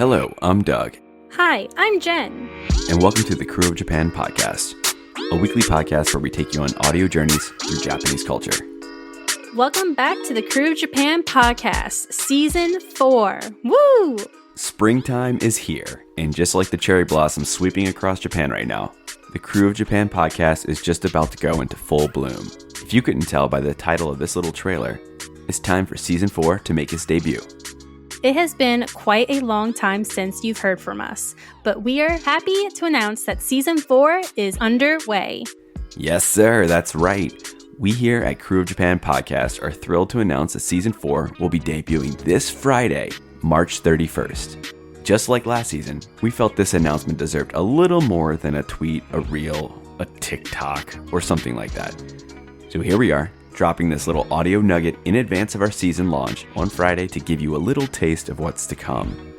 Hello, I'm Doug. Hi, I'm Jen. And welcome to the Crew of Japan podcast, a weekly podcast where we take you on audio journeys through Japanese culture. Welcome back to the Crew of Japan podcast, Season 4. Woo! Springtime is here, and just like the cherry blossoms sweeping across Japan right now, the Crew of Japan podcast is just about to go into full bloom. If you couldn't tell by the title of this little trailer, it's time for Season 4 to make its debut. It has been quite a long time since you've heard from us, but we are happy to announce that Season 4 is underway. Yes, sir, that's right. We here at Crew of Japan podcast are thrilled to announce that Season 4 will be debuting this Friday, March 31st. Just like last season, we felt this announcement deserved a little more than a tweet, a reel, a TikTok, or something like that. So here we are, dropping this little audio nugget in advance of our season launch on Friday to give you a little taste of what's to come.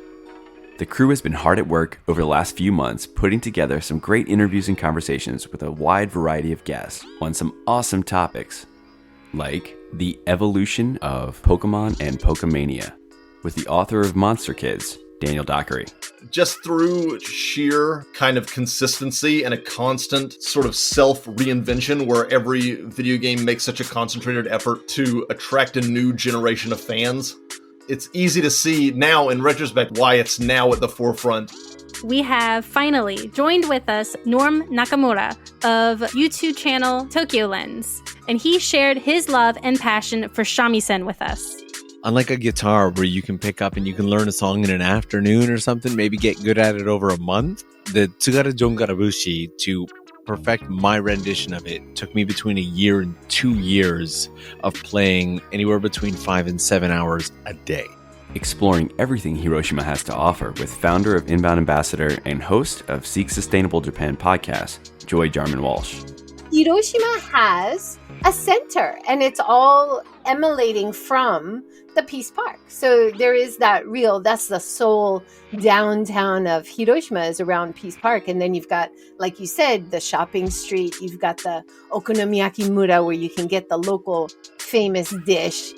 The crew has been hard at work over the last few months putting together some great interviews and conversations with a wide variety of guests on some awesome topics, like the evolution of Pokemon and Pokemania, with the author of Monster Kids, Daniel Dockery. Just through sheer kind of consistency and a constant sort of self-reinvention where every video game makes such a concentrated effort to attract a new generation of fans, it's easy to see now in retrospect why it's now at the forefront. We have finally joined with us Norm Nakamura of YouTube channel Tokyo Lens, and he shared his love and passion for Shamisen with us. Unlike a guitar where you can pick up and you can learn a song in an afternoon or something, maybe get good at it over a month, the Tsugara Jongarabushi, to perfect my rendition of it, took me between a year and 2 years of playing anywhere between 5 and 7 hours a day. Exploring everything Hiroshima has to offer with founder of Inbound Ambassador and host of Seek Sustainable Japan podcast, Joy Jarman-Walsh. Hiroshima has a center, and it's all emanating from the Peace Park. So there is that's the sole downtown of Hiroshima is around Peace Park. And then you've got, like you said, the shopping street. You've got the Okonomiyaki Mura where you can get the local famous dish.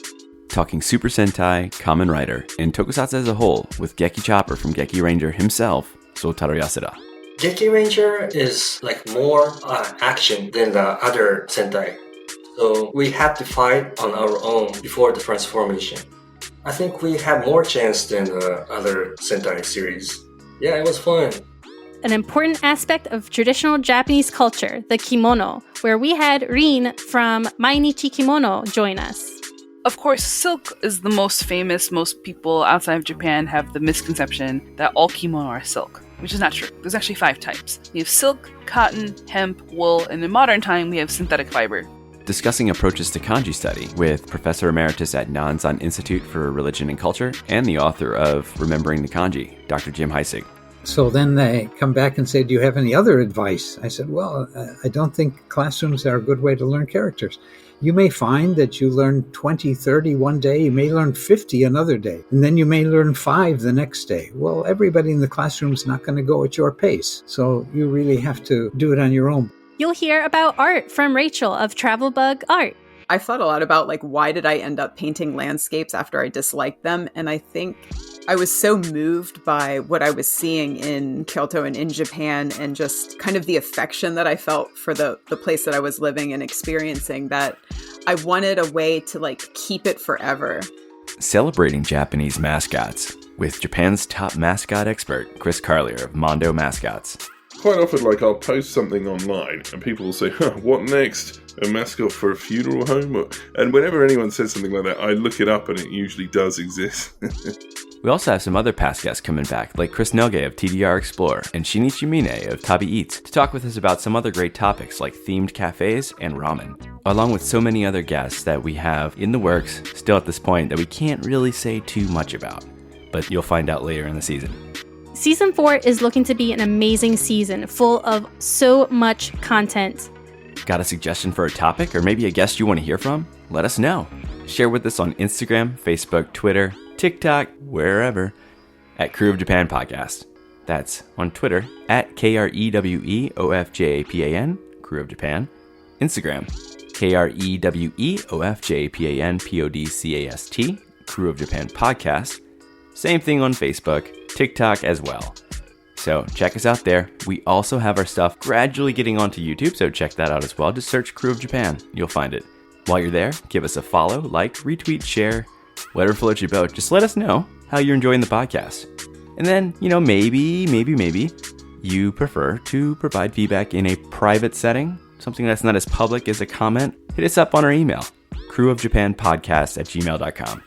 Talking Super Sentai, Kamen Rider, and Tokusatsu as a whole with Geki Chopper from Gekiranger himself, Sotaro Yasuda. Gekiranger is like more action than the other Sentai. So we had to fight on our own before the transformation. I think we have more chance than the other Sentai series. Yeah, it was fun. An important aspect of traditional Japanese culture, the kimono, where we had Rin from Mainichi Kimono join us. Of course, silk is the most famous. Most people outside of Japan have the misconception that all kimono are silk, which is not true. There's actually 5 types. We have silk, cotton, hemp, wool, and in modern time, we have synthetic fiber. Discussing approaches to kanji study with Professor Emeritus at Nanzan Institute for Religion and Culture and the author of Remembering the Kanji, Dr. Jim Heisig. So then they come back and say, do you have any other advice? I said, well, I don't think classrooms are a good way to learn characters. You may find that you learn 20, 30 one day, you may learn 50 another day, and then you may learn 5 the next day. Well, everybody in the classroom is not going to go at your pace, so you really have to do it on your own. You'll hear about art from Rachel of TravelBug Art. I've thought a lot about why did I end up painting landscapes after I disliked them, and I think I was so moved by what I was seeing in Kyoto and in Japan and just kind of the affection that I felt for the place that I was living and experiencing that I wanted a way to keep it forever. Celebrating Japanese mascots with Japan's top mascot expert, Chris Carlier of Mondo Mascots. Quite often, I'll post something online and people will say, what next? A mascot for a funeral home? And whenever anyone says something like that, I look it up and it usually does exist. We also have some other past guests coming back, like Chris Nilghe of TDR Explorer and Shinichi of TabiEats, to talk with us about some other great topics like themed cafes and ramen, along with so many other guests that we have in the works still at this point that we can't really say too much about, but you'll find out later in the season. Season 4 is looking to be an amazing season, full of so much content. Got a suggestion for a topic or maybe a guest you want to hear from? Let us know. Share with us on Instagram, Facebook, Twitter, TikTok, wherever, at Crew of Japan Podcast. That's on Twitter, at KREWEOFJAPAN, Crew of Japan. Instagram, KREWEOFJAPANPODCAST, Crew of Japan Podcast. Same thing on Facebook, TikTok as well. So check us out there. We also have our stuff gradually getting onto YouTube, so check that out as well. Just search Crew of Japan. You'll find it. While you're there, give us a follow, like, retweet, share, whatever floats your boat. Just let us know how you're enjoying the podcast. And then, maybe you prefer to provide feedback in a private setting, something that's not as public as a comment. Hit us up on our email, crewofjapanpodcast@gmail.com.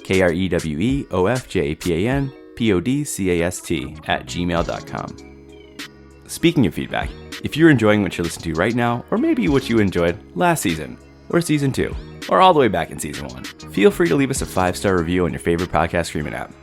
krewofjapanpodcast@gmail.com. Speaking of feedback, if you're enjoying what you're listening to right now, or maybe what you enjoyed last season, or season 2, or all the way back in season 1, feel free to leave us a 5-star review on your favorite podcast streaming app.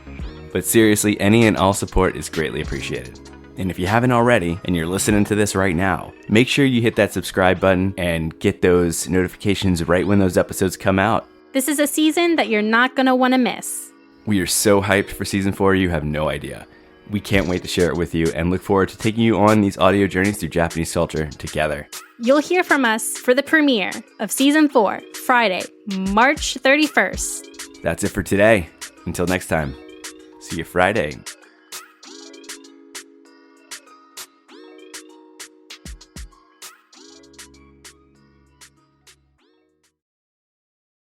But seriously, any and all support is greatly appreciated. And if you haven't already, and you're listening to this right now, make sure you hit that subscribe button and get those notifications right when those episodes come out. This is a season that you're not going to want to miss. We are so hyped for season 4, you have no idea. We can't wait to share it with you and look forward to taking you on these audio journeys through Japanese culture together. You'll hear from us for the premiere of season 4, Friday, March 31st. That's it for today. Until next time, see you Friday.